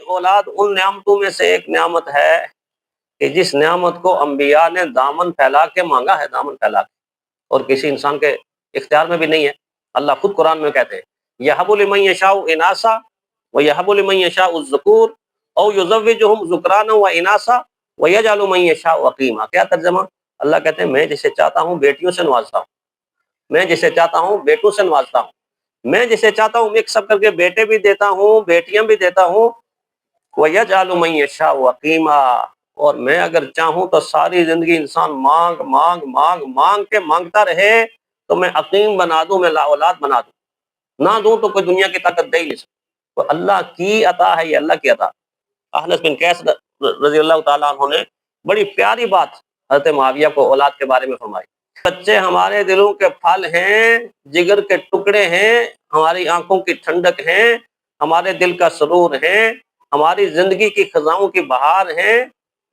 اولاد ان نعمتوں میں سے ایک نعمت ہے کہ جس نعمت کو انبیاء نے دامن پھیلا کے مانگا ہے، دامن پھیلا کے، اور کسی انسان کے اختیار میں بھی نہیں ہے۔ اللہ خود قرآن میں کہتے ہیں یَهَبُ لِمَن يَشَاءُ إِنَاثًا وَيَهَبُ لِمَن يَشَاءُ الذُّكُورَ أَوْ يُزَوِّجُهُمْ ذُكْرَانًا وَإِنَاثًا وَيَجْعَلُ مَن يَشَاءُ عَقِيمًا۔ کیا ترجمہ؟ اللہ کہتے ہیں میں جسے چاہتا ہوں بیٹیوں سے نوازتا ہوں، میں جسے چاہتا ہوں بیٹوں سے نوازتا ہوں، میں جسے چاہتا ہوں مکس اپ کر کے بیٹے بھی دیتا ہوں بیٹیاں بھی دیتا ہوں۔ وَيَجْعَلُ مَن يَشَاءُ عَقِيمًا، اور میں اگر چاہوں تو ساری زندگی انسان مانگ مانگ مانگ مانگ کے مانگتا رہے تو میں عقیم بنا دوں، میں لا اولاد بنا دوں، نہ دوں تو کوئی دنیا کی طاقت دے ہی نہیں سکتی۔ تو اللہ کی عطا ہے، یہ اللہ کی عطا۔ احنس بن قیس رضی اللہ تعالیٰ عنہ نے بڑی پیاری بات حضرت معاویہ کو اولاد کے بارے میں فرمائی۔ بچے ہمارے دلوں کے پھل ہیں، جگر کے ٹکڑے ہیں، ہماری آنکھوں کی ٹھنڈک ہیں، ہمارے دل کا سرور ہیں، ہماری زندگی کی خزاؤں کی بہار ہیں،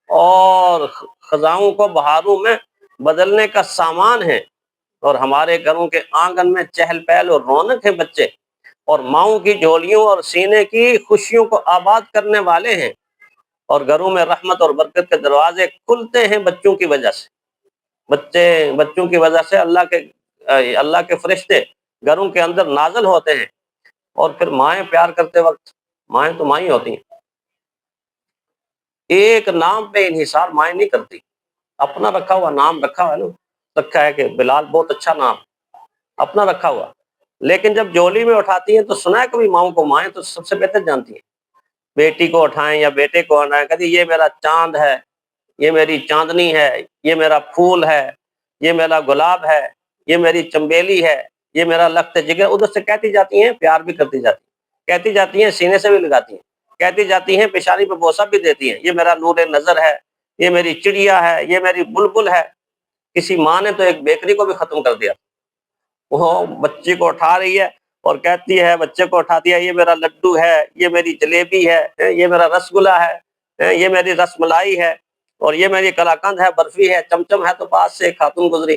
اور خزاؤں کو بہاروں میں بدلنے کا سامان ہے، اور ہمارے گھروں کے آنگن میں چہل پہل اور رونق ہے بچے، اور ماؤں کی جھولیوں اور سینے کی خوشیوں کو آباد کرنے والے ہیں، اور گھروں میں رحمت اور برکت کے دروازے کھلتے ہیں بچوں کی وجہ سے۔ بچوں کی وجہ سے اللہ کے فرشتے گھروں کے اندر نازل ہوتے ہیں، اور پھر مائیں پیار کرتے وقت، مائیں تو مائیں ہوتی ہیں، ایک نام پہ انحصار مائیں نہیں کرتی، اپنا رکھا ہوا نام رکھا ہوا ہے نا، رکھا ہے کہ بلال بہت اچھا نام، اپنا رکھا ہوا، لیکن جب جولی میں اٹھاتی ہیں تو سنا ہے کبھی ماؤں کو؟ مائیں تو سب سے بہتر جانتی ہیں، بیٹی کو اٹھائیں یا بیٹے کو اٹھائیں، کہتی یہ میرا چاند ہے، یہ میری چاندنی ہے، یہ میرا پھول ہے، یہ میرا گلاب ہے، یہ میری چمبیلی ہے، یہ میرا لخت جگر، ادھر سے کہتی جاتی ہیں، پیار بھی کرتی جاتی ہیں، کہتی جاتی ہیں، سینے سے بھی لگاتی ہیں، کہتی جاتی ہیں، پیشانی پہ بوسہ بھی دیتی ہیں، یہ میرا نور نظر ہے، یہ میری چڑیا ہے، یہ میری بلبل ہے۔ کسی ماں نے تو ایک بیکری کو بھی ختم کر دیا، وہ بچے کو اٹھا رہی ہے اور کہتی ہے، بچے کو اٹھاتی ہے، یہ میرا لڈو ہے، یہ میری جلیبی ہے، یہ میرا رس گلا ہے، یہ میری رس ملائی ہے، اور یہ میری کلاکند ہے، برفی ہے، چمچم ہے۔ تو پاس سے ایک خاتون گزری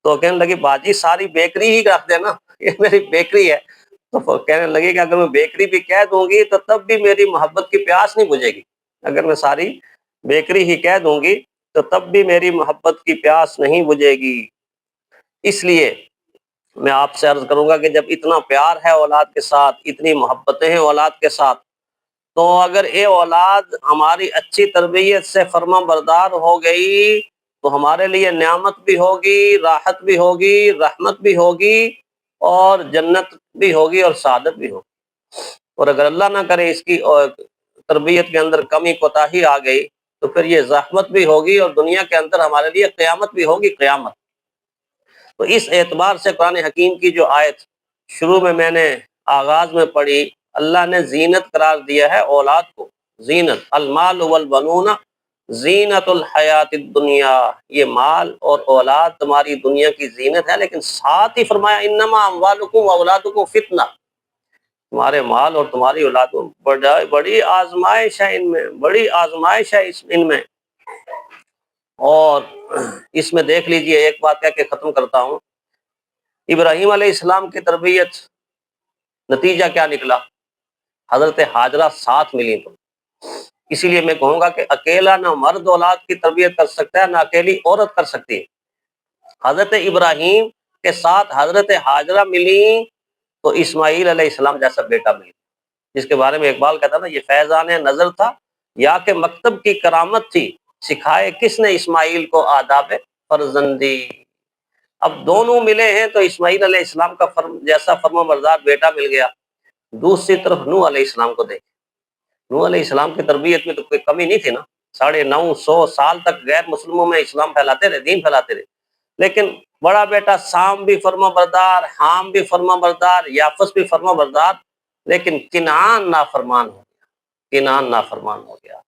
تو کہنے لگی باجی ساری بیکری ہی رکھ دینا، یہ میری بیکری ہے۔ تو کہنے لگی کہ اگر میں بیکری بھی کہہ دوں گی تو تب بھی میری محبت کی پیاس نہیں بجھے گی، اگر میں ساری بیکری ہی کہہ دوں گی تو تب بھی میری محبت کی پیاس نہیں بجھے گی۔ اس لیے میں آپ سے عرض کروں گا کہ جب اتنا پیار ہے اولاد کے ساتھ، اتنی محبتیں ہیں اولاد کے ساتھ، تو اگر یہ اولاد ہماری اچھی تربیت سے فرما بردار ہو گئی تو ہمارے لیے نعمت بھی ہوگی، راحت بھی ہوگی، رحمت بھی ہوگی، اور جنت بھی ہوگی، اور سعادت بھی ہوگی۔ اور اگر اللہ نہ کرے اس کی تربیت کے اندر کمی کوتاہی آ گئی تو پھر یہ زحمت بھی ہوگی، اور دنیا کے اندر ہمارے لیے قیامت بھی ہوگی، قیامت۔ تو اس اعتبار سے قرآن حکیم کی جو آیت شروع میں نے آغاز میں پڑھی، اللہ نے زینت قرار دیا ہے اولاد کو، زینت، المال والبنون زینت الحیات الدنیا، یہ مال اور اولاد تمہاری دنیا کی زینت ہے، لیکن ساتھ ہی فرمایا انما اموالکم واولادکم فتنہ، تمہارے مال اور تمہاری اولاد بڑی آزمائش ہے، ان میں بڑی آزمائش ہے ان میں۔ اور اس میں دیکھ لیجئے، ایک بات کہہ کے ختم کرتا ہوں، ابراہیم علیہ السلام کی تربیت، نتیجہ کیا نکلا؟ حضرت ہاجرہ ساتھ ملی۔ تو اسی لیے میں کہوں گا کہ اکیلا نہ مرد اولاد کی تربیت کر سکتا ہے، نہ اکیلی عورت کر سکتی ہے۔ حضرت ابراہیم کے ساتھ حضرت ہاجرہ ملی تو اسماعیل علیہ السلام جیسا بیٹا ملا، جس کے بارے میں اقبال کہتا نا، یہ فیضان نظر تھا یا کہ مکتب کی کرامت تھی، سکھائے کس نے اسماعیل کو آداب فرزندی۔ اب دونوں ملے ہیں تو اسماعیل علیہ السلام کا جیسا فرما بردار بیٹا مل گیا۔ دوسری طرف نوح علیہ السلام کو دیکھ، نوح علیہ السلام کی تربیت میں تو کوئی کمی نہیں تھی نا، 950 سال تک غیر مسلموں میں اسلام پھیلاتے رہے، دین پھیلاتے رہے، لیکن بڑا بیٹا سام بھی فرما بردار، حام بھی فرما بردار، یافس بھی فرما بردار، لیکن کنعان نافرمان ہو گیا، کنعان نافرمان ہو گیا۔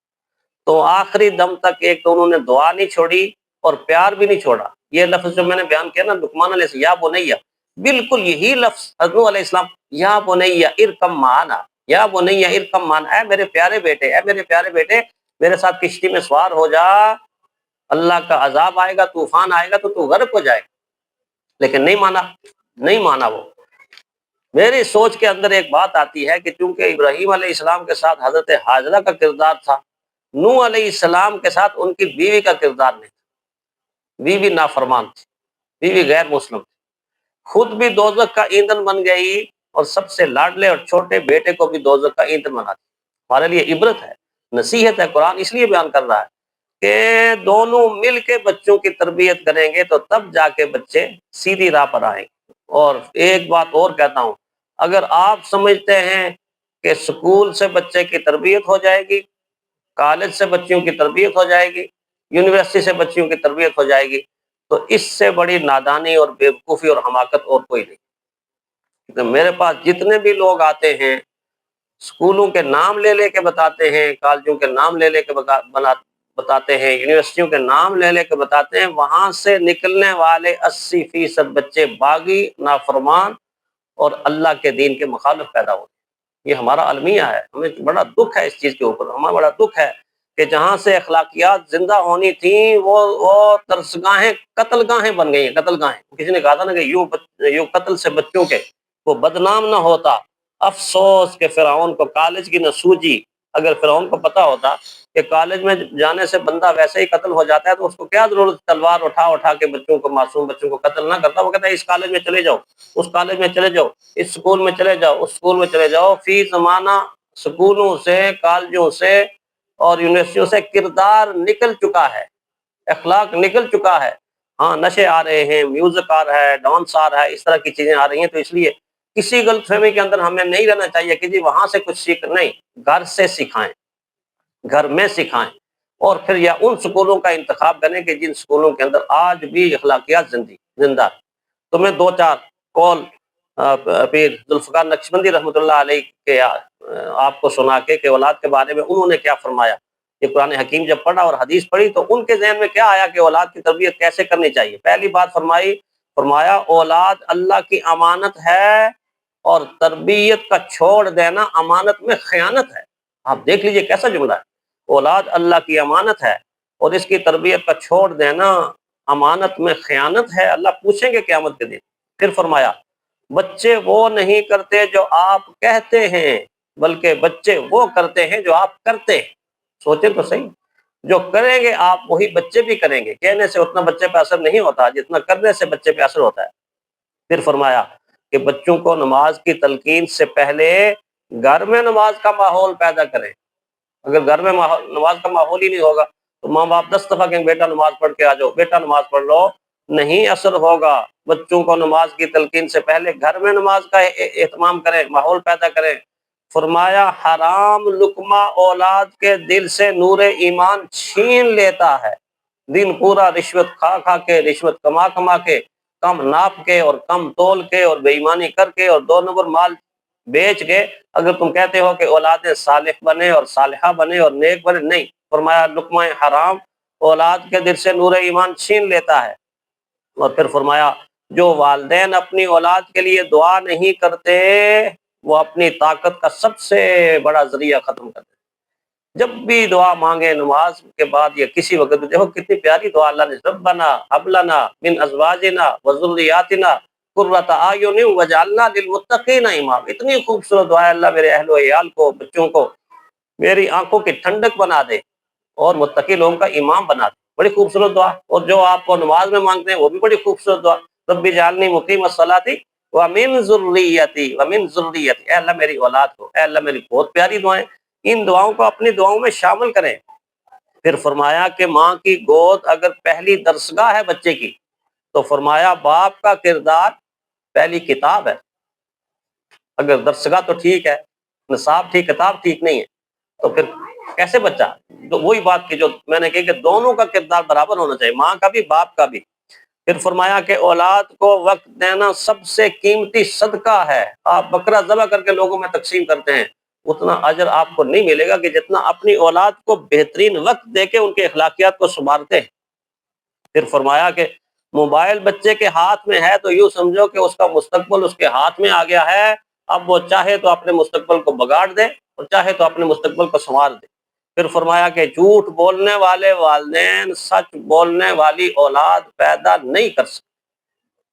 تو آخری دم تک ایک تو انہوں نے دعا نہیں چھوڑی اور پیار بھی نہیں چھوڑا۔ یہ لفظ جو میں نے بیان کیا نا، لقمان علیہ السلام، یا بنیا، بالکل یہی لفظ حضرت نوح علیہ السلام، یا بنیا ارکم معنا، یا بنیا ارکم معنا، اے میرے پیارے بیٹے، اے میرے پیارے بیٹے، میرے ساتھ کشتی میں سوار ہو جا، اللہ کا عذاب آئے گا، طوفان آئے گا تو غرق ہو جائے گا۔ لیکن نہیں مانا، نہیں مانا وہ۔ میری سوچ کے اندر ایک بات آتی ہے کہ چونکہ ابراہیم علیہ السلام کے ساتھ حضرت حاجرہ کا کردار تھا، نوح علیہ السلام کے ساتھ ان کی بیوی کا کردار نہیں تھا، بیوی نافرمان تھی، بیوی غیر مسلم تھی، خود بھی دوزخ کا ایندھن بن گئی اور سب سے لاڈلے اور چھوٹے بیٹے کو بھی دوزخ کا ایندھن بنا دیا۔ ہمارے لیے عبرت ہے، نصیحت ہے، قرآن اس لیے بیان کر رہا ہے کہ دونوں مل کے بچوں کی تربیت کریں گے تو تب جا کے بچے سیدھی راہ پر آئیں گے۔ اور ایک بات اور کہتا ہوں، اگر آپ سمجھتے ہیں کہ سکول سے بچے کی تربیت ہو جائے گی، کالج سے بچیوں کی تربیت ہو جائے گی، یونیورسٹی سے بچیوں کی تربیت ہو جائے گی، تو اس سے بڑی نادانی اور بیوقوفی اور حماقت اور کوئی نہیں۔ تو میرے پاس جتنے بھی لوگ آتے ہیں، اسکولوں کے نام لے لے کے بتاتے ہیں، کالجوں کے نام لے لے کے بتاتے ہیں، یونیورسٹیوں کے نام لے لے کے بتاتے ہیں، وہاں سے نکلنے والے 80% بچے باغی، نافرمان اور اللہ کے دین کے مخالف پیدا ہوتے ہیں۔ یہ ہمارا المیہ ہے، ہمیں بڑا دکھ ہے اس چیز کے اوپر، ہمیں بڑا دکھ ہے کہ جہاں سے اخلاقیات زندہ ہونی تھیں وہ ترسگاہیں، قتل گاہیں بن گئی ہیں، قتل گاہیں۔ کسی نے کہا تھا نا کہ یوں قتل سے بچوں کے وہ بدنام نہ ہوتا۔ افسوس کہ فرعون کو کالج کی نہ سوجی۔ اگر فرعون کو پتا ہوتا کہ کالج میں جانے سے بندہ ویسے ہی قتل ہو جاتا ہے تو اس کو کیا ضرورت تلوار اٹھا اٹھا کے بچوں کو، معصوم بچوں کو قتل نہ کرتا۔ وہ کہتا ہے اس کالج میں چلے جاؤ، اس کالج میں چلے جاؤ، اس سکول میں چلے جاؤ، اس سکول میں چلے جاؤ۔ فی زمانہ سکولوں سے، کالجوں سے اور یونیورسٹیوں سے کردار نکل چکا ہے، اخلاق نکل چکا ہے۔ ہاں نشے آ رہے ہیں، میوزک آ رہا ہے، ڈانس آ رہا ہے، اس طرح کی چیزیں آ رہی ہیں، تو اس لیے کسی غلط فہمی کے اندر ہمیں نہیں رہنا چاہیے کہ جی وہاں سے کچھ سیکھ، نہیں، گھر سے سکھائیں، گھر میں سکھائیں، اور پھر یا ان سکولوں کا انتخاب کریں کہ جن سکولوں کے اندر آج بھی اخلاقیات زندہ۔ تو میں دو چار قول پیر ذوالفقار نقشبندی رحمۃ اللہ علیہ کے آپ کو سنا کے کہ اولاد کے بارے میں انہوں نے کیا فرمایا۔ یہ قرآن حکیم جب پڑھا اور حدیث پڑھی تو ان کے ذہن میں کیا آیا کہ اولاد کی تربیت کیسے کرنی چاہیے۔ پہلی بات فرمایا اولاد اللہ کی امانت ہے، اور تربیت کا چھوڑ دینا امانت میں خیانت ہے۔ آپ دیکھ لیجئے کیسا جملہ ہے، اولاد اللہ کی امانت ہے اور اس کی تربیت کا چھوڑ دینا امانت میں خیانت ہے، اللہ پوچھیں گے قیامت کے دن۔ پھر فرمایا بچے وہ نہیں کرتے جو آپ کہتے ہیں، بلکہ بچے وہ کرتے ہیں جو آپ کرتے ہیں۔ سوچیں تو صحیح، جو کریں گے آپ وہی بچے بھی کریں گے۔ کہنے سے اتنا بچے پہ اثر نہیں ہوتا جتنا کرنے سے بچے پہ اثر ہوتا ہے۔ پھر فرمایا کہ بچوں کو نماز کی تلقین سے پہلے گھر میں نماز کا ماحول پیدا کریں۔ اگر گھر میں نماز کا ماحول ہی نہیں ہوگا تو ماں باپ 10 دفعہ کہیں بیٹا نماز پڑھ کے آ جاؤ، بیٹا نماز پڑھ لو، نہیں اثر ہوگا۔ بچوں کو نماز کی تلقین سے پہلے گھر میں نماز کا اہتمام کریں، ماحول پیدا کریں۔ فرمایا حرام لقمہ اولاد کے دل سے نور ایمان چھین لیتا ہے۔ دن پورا رشوت کھا کھا کے، رشوت کما کما کے، کم ناپ کے اور کم تول کے اور بے ایمانی کر کے اور 2 نمبر مال بیچ کے اگر تم کہتے ہو کہ اولاد صالح بنے اور صالحہ بنے اور نیک بنے، نہیں۔ فرمایا لقمہ حرام اولاد کے دل سے نور ایمان چھین لیتا ہے۔ اور پھر فرمایا جو والدین اپنی اولاد کے لیے دعا نہیں کرتے وہ اپنی طاقت کا سب سے بڑا ذریعہ ختم کرتے۔ جب بھی دعا مانگے نماز کے بعد یا کسی وقت، دیکھو کتنی پیاری دعا اللہ نے، ربنا هب لنا من ازواجنا وذریاتنا قرۃ اعین واجعلنا للمتقین اماما۔ اتنی خوبصورت دعا ہے، اللہ میرے اہل و عیال کو، بچوں کو میری آنکھوں کی ٹھنڈک بنا دے اور متقی لوگوں کا امام بنا دے۔ بڑی خوبصورت دعا۔ اور جو آپ کو نماز میں مانگتے ہیں وہ بھی بڑی خوبصورت دعا، رب اجعلنی مقیم الصلاۃ ومن ذریتی ومن ذریتی، اے اللہ میری اولاد کو، اے اللہ میری، بہت پیاری دعائیں، ان دعاؤں کو اپنی دعاؤں میں شامل کریں۔ پھر فرمایا کہ ماں کی گود اگر پہلی درسگاہ ہے بچے کی تو فرمایا باپ کا کردار پہلی کتاب ہے۔ اگر درسگاہ تو ٹھیک ہے، نصاب ٹھیک، کتاب ٹھیک نہیں ہے تو پھر کیسے بچہ؟ تو وہی بات کہ جو میں نے کہی کہ دونوں کا کردار برابر ہونا چاہیے، ماں کا بھی باپ کا بھی۔ پھر فرمایا کہ اولاد کو وقت دینا سب سے قیمتی صدقہ ہے۔ آپ بکرا ذبح کر کے لوگوں میں تقسیم کرتے ہیں، اتنا اجر آپ کو نہیں ملے گا کہ جتنا اپنی اولاد کو بہترین وقت دے کے ان کے اخلاقیات کو سنوارتے ہیں۔ پھر فرمایا کہ موبائل بچے کے ہاتھ میں ہے تو یوں سمجھو کہ اس کا مستقبل اس کے ہاتھ میں آ گیا ہے۔ اب وہ چاہے تو اپنے مستقبل کو بگاڑ دے اور چاہے تو اپنے مستقبل کو سنوار دے۔ پھر فرمایا کہ جھوٹ بولنے والے والدین سچ بولنے والی اولاد پیدا نہیں کر سکتے۔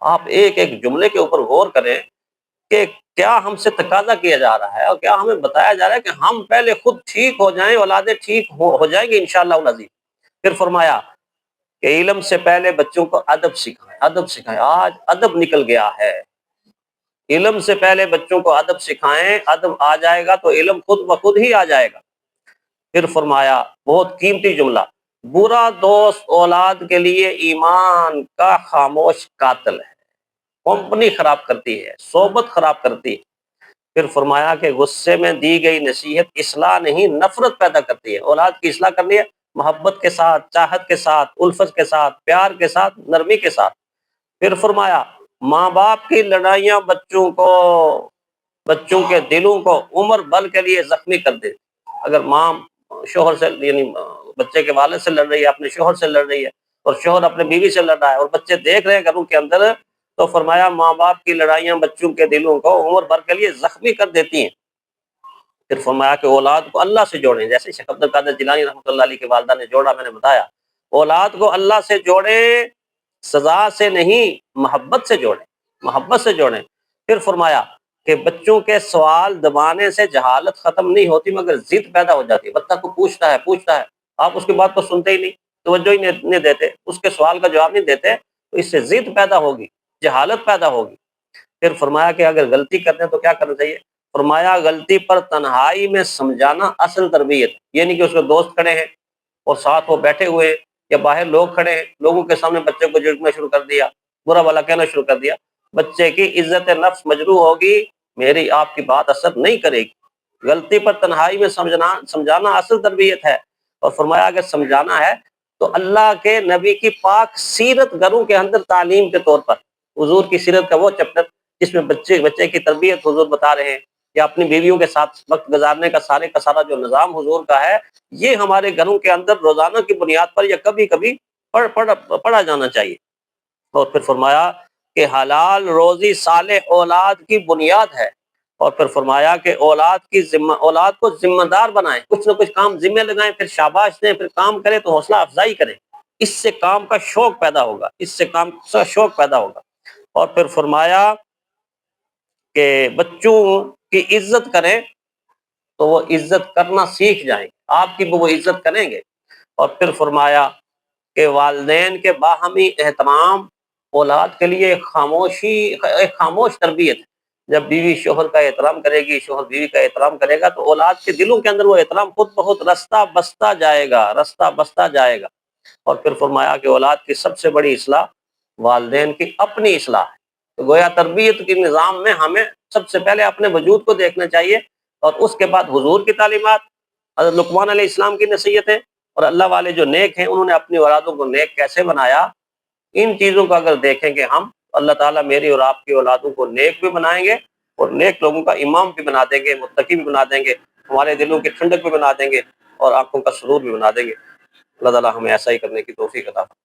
آپ ایک ایک جملے کے اوپر غور کریں کہ کیا ہم سے تقاضا کیا جا رہا ہے اور کیا ہمیں بتایا جا رہا ہے کہ ہم پہلے خود ٹھیک ہو جائیں، اولادیں ٹھیک ہو جائیں گی انشاءاللہ العزیز۔ پھر فرمایا کہ علم سے پہلے بچوں کو ادب سکھائیں، ادب سکھائیں۔ آج ادب نکل گیا ہے، علم سے پہلے بچوں کو ادب سکھائیں، ادب آ جائے گا تو علم خود بخود ہی آ جائے گا۔ پھر فرمایا بہت قیمتی جملہ، برا دوست اولاد کے لیے ایمان کا خاموش قاتل ہے، کمپنی خراب کرتی ہے، صحبت خراب کرتی ہے۔ پھر فرمایا کہ غصے میں دی گئی نصیحت اصلاح نہیں نفرت پیدا کرتی ہے۔ اولاد کی اصلاح کرنی ہے محبت کے ساتھ، چاہت کے ساتھ، الفت کے ساتھ، پیار کے ساتھ، نرمی کے ساتھ۔ پھر فرمایا ماں باپ کی لڑائیاں بچوں کے دلوں کو عمر بھر کے لیے زخمی کر دے۔ اگر ماں شوہر سے یعنی بچے کے والد سے لڑ رہی ہے، اپنے شوہر سے لڑ رہی ہے، اور شوہر اپنے بیوی سے لڑ رہا ہے، اور بچے دیکھ رہے ہیں گھروں کے اندر، تو فرمایا ماں باپ کی لڑائیاں بچوں کے دلوں کو عمر بھر کے لیے زخمی کر دیتی ہیں۔ پھر فرمایا کہ اولاد کو اللہ سے جوڑیں، جیسے شیخ عبد القادر جیلانی رحمۃ اللہ علیہ کی والدہ نے جوڑا، میں نے بتایا، اولاد کو اللہ سے جوڑیں، سزا سے نہیں محبت سے جوڑیں، محبت سے جوڑیں۔ پھر فرمایا کہ بچوں کے سوال دبانے سے جہالت ختم نہیں ہوتی مگر ضد پیدا ہو جاتی ہے۔ بچہ کو پوچھتا ہے، آپ اس کی بات کو سنتے ہی نہیں، توجہ ہی نہیں دیتے، اس کے سوال کا جواب نہیں دیتے، تو اس سے ضد پیدا ہوگی، جہالت پیدا ہوگی۔ پھر فرمایا کہ اگر غلطی کرتے ہیں تو کیا کرنا چاہیے؟ فرمایا غلطی پر تنہائی میں سمجھانا اصل تربیت، یہ نہیں کہ اس کے دوست کھڑے ہیں اور ساتھ وہ بیٹھے ہوئے ہیں، یا باہر لوگ کھڑے ہیں، لوگوں کے سامنے بچے کو جھڑکنا شروع کر دیا، برا بھلا کہنا شروع کر دیا۔ بچے کی عزت نفس مجروح ہوگی، میری آپ کی بات اثر نہیں کرے گی۔ غلطی پر تنہائی میں سمجھانا اصل تربیت ہے۔ اور فرمایا اگر سمجھانا ہے تو اللہ کے نبی کی پاک سیرت گھروں کے اندر تعلیم کے طور پر، حضور کی سیرت کا وہ چیپٹر جس میں بچے کی تربیت حضور بتا رہے ہیں، یا اپنی بیویوں کے ساتھ وقت گزارنے کا سارے کا سارا جو نظام حضور کا ہے، یہ ہمارے گھروں کے اندر روزانہ کی بنیاد پر یا کبھی کبھی پڑھا جانا چاہیے۔ اور پھر فرمایا کہ حلال روزی صالح اولاد کی بنیاد ہے۔ اور پھر فرمایا کہ اولاد کو ذمہ دار بنائیں، کچھ نہ کچھ کام ذمہ لگائیں، پھر شاباش دیں، پھر کام کرے تو حوصلہ افزائی کریں، اس سے کام کا شوق پیدا ہوگا، اس سے کام کا شوق پیدا ہوگا۔ اور پھر فرمایا کہ بچوں کی عزت کریں تو وہ عزت کرنا سیکھ جائیں گے، آپ کی وہ عزت کریں گے۔ اور پھر فرمایا کہ والدین کے باہمی احترام اولاد کے لیے ایک خاموش تربیت ہے۔ جب بیوی شوہر کا احترام کرے گی، شوہر بیوی کا احترام کرے گا، تو اولاد کے دلوں کے اندر وہ احترام خود بخود رستہ بستہ جائے گا۔ اور پھر فرمایا کہ اولاد کی سب سے بڑی اصلاح والدین کی اپنی اصلاح ہے۔ تو گویا تربیت کے نظام میں ہمیں سب سے پہلے اپنے وجود کو دیکھنا چاہیے، اور اس کے بعد حضور کی تعلیمات، حضرت لقمان علیہ السلام کی نصیحتیں، اور اللہ والے جو نیک ہیں انہوں نے اپنی اولادوں کو نیک کیسے بنایا، ان چیزوں کو اگر دیکھیں گے ہم، اللہ تعالیٰ میری اور آپ کی اولادوں کو نیک بھی بنائیں گے، اور نیک لوگوں کا امام بھی بنا دیں گے، متقی بھی بنا دیں گے، ہمارے دلوں کی ٹھنڈک بھی بنا دیں گے، اور آنکھوں کا سرور بھی بنا دیں گے۔ اللہ تعالیٰ ہمیں ایسا ہی کرنے کی توفیق عطا فرمائے۔